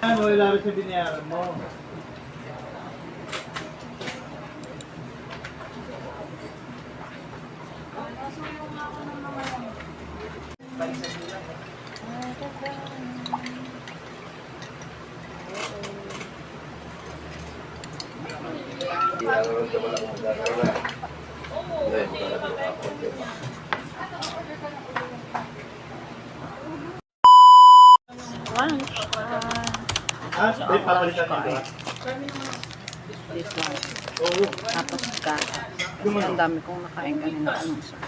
Ano, ilaro sa binayaran mo? May papalitan nito. This one. Oo. Tapos ka. Ang dami kong nakain kanina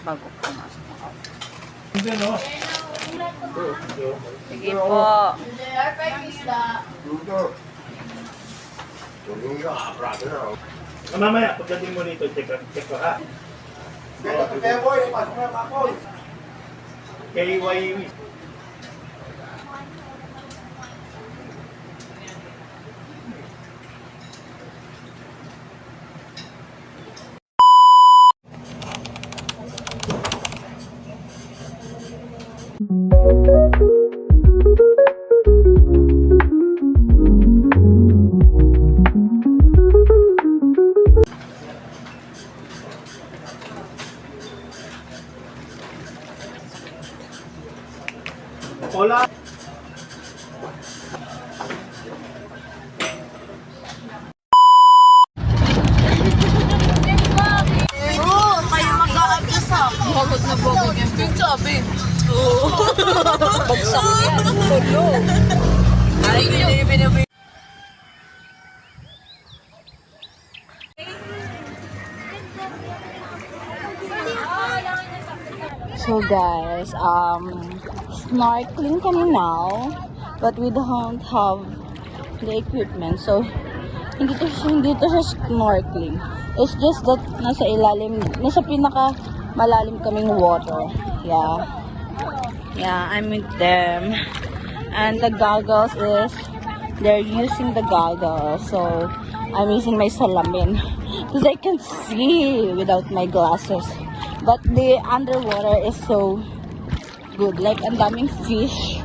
bago pumasok ng office. Hindi, no? Sige po. Mamaya, pagdating mo dito, check ko ha. KYU. Hola. Bakit na bakit yung pink sabi? Oo. Bagsak yan. Tulo. Ay, binibinibin. So guys, snorkeling kami now, but we don't have the equipment. So hindi to siya snorkeling. It's just that nasa ilalim, nasa pinaka malalim kaming water. Yeah, I'm with them. And the goggles is, they're using the goggles. So I'm using my salamin because I can see without my glasses. But the underwater is so good. Like, ang daming fish.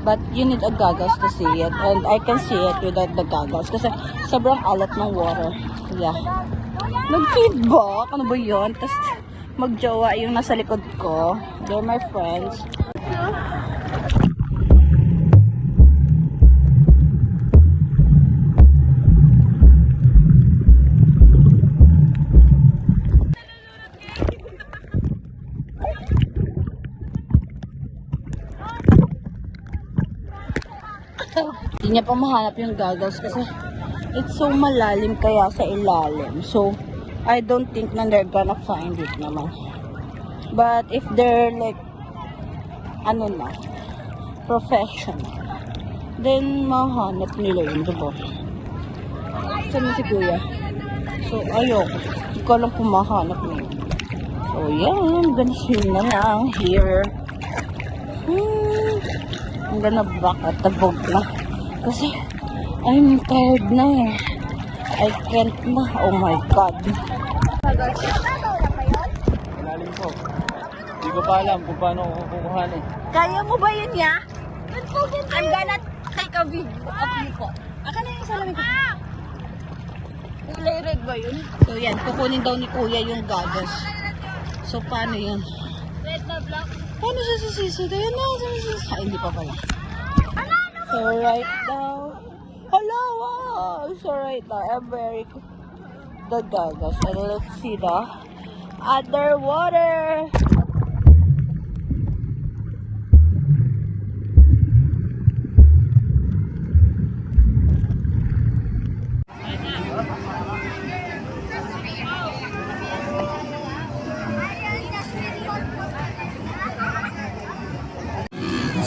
But you need a goggles to see it. And I can see it without the goggles. Kasi sobrang alat ng water. Yeah. Nag-feedback. Ano ba yun? Tapos magjowa yung nasa likod ko. They're my friends. Hindi niya pa mahanap yung goggles kasi it's so malalim kaya sa ilalim. So, I don't think na they're gonna find it naman. But if they're like, ano na, professional, then mahanap nila yun, diba? Saan si Kuya? So, ayoko. Hindi ko alam kung mahanap nila. So, yan. Gonna swim na lang here. I'm gonna back at the boat na. Kasi, I'm tired na eh. I can't na. Oh my God. Ilalim ko. Hindi ko pa alam kung paano ko kukuhanin. Kaya mo ba yun, ya? I'm gonna take a video of you po. Aka na yung salamin ko. Kulay red ba yun? So yan, kukunin daw ni Kuya yung goggles. So paano yun? Red na black. Paano siya sisisi? Kaya na, sisisi. Ay, hindi pa pala. So right now, hello! So right now, I'm wearing the goggles. And let's see the underwater.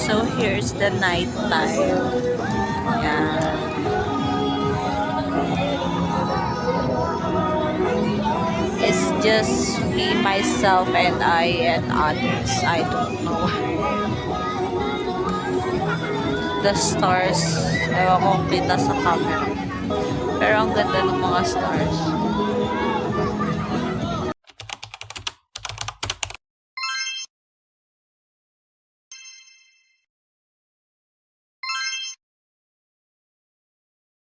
So here's the night time. Yeah. It's just me, myself, and I, and others. I don't know. The stars, ewan kung kita sa camera. Pero ang ganda ng mga stars.